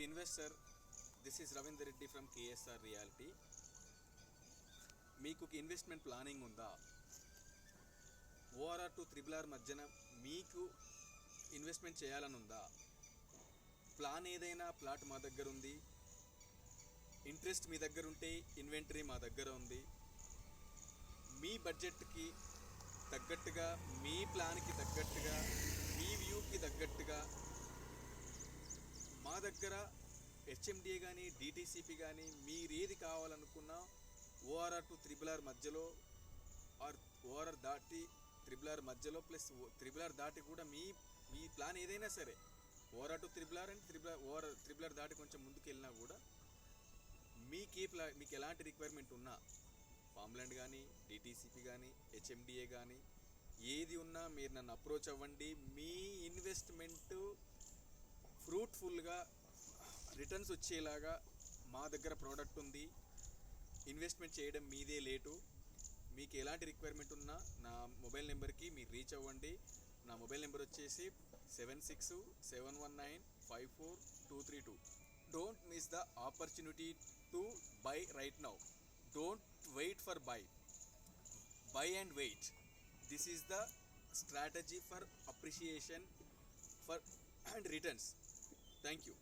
Dear investor, this is Ravinder Reddy from KSR reality. మీకు investment planning ఉందా? ORR to triple R మధ్యన మీకు investment చేయాలని ఉందా? ప్లాన్ ఏదైనా ప్లాట్ మా దగ్గర ఉంది. ఇంట్రెస్ట్ మీ దగ్గర ఉంటే ఇన్వెంటరీ మా దగ్గర ఉంది. మీ బడ్జెట్కి తగ్గట్టుగా, మీ ప్లాన్కి తగ్గట్టుగా, మీ వ్యూకి తగ్గట్టుగా మా దగ్గర హెచ్ఎండిఏ కానీ డిటీసీపీ కానీ మీరు ఏది కావాలనుకున్నా ఓఆర్ఆర్ టు త్రిబుల్ ఆర్ మధ్యలో ఆర్ ఓఆర్ఆర్ దాటి త్రిబుల్ ఆర్ మధ్యలో ప్లస్ త్రిబుల్ ఆర్ దాటి కూడా మీ ప్లాన్ ఏదైనా సరే, ORR to triple R and triple R దాటి కొంచెం ముందుకు వెళ్ళినా కూడా మీకు ఎలాంటి రిక్వైర్మెంట్ ఉన్నా, ఫామ్లాండ్ కానీ డిటీసీపీ కానీ హెచ్ఎండిఏ కానీ ఏది ఉన్నా మీరు నన్ను అప్రోచ్ అవ్వండి. మీ ఇన్వెస్ట్మెంట్ ఫ్రూట్ఫుల్గా రిటర్న్స్ వచ్చేలాగా మా దగ్గర ప్రోడక్ట్ ఉంది. ఇన్వెస్ట్మెంట్ చేయడం మీదే లేటు. మీకు ఎలాంటి రిక్వైర్మెంట్ ఉన్నా నా మొబైల్ నెంబర్కి మీరు రీచ్ అవ్వండి. నా మొబైల్ నెంబర్ వచ్చేసి 7671954232. Don't miss the opportunity to buy right now. Don't wait for buy and wait. This is the strategy for appreciation for and returns. Thank you.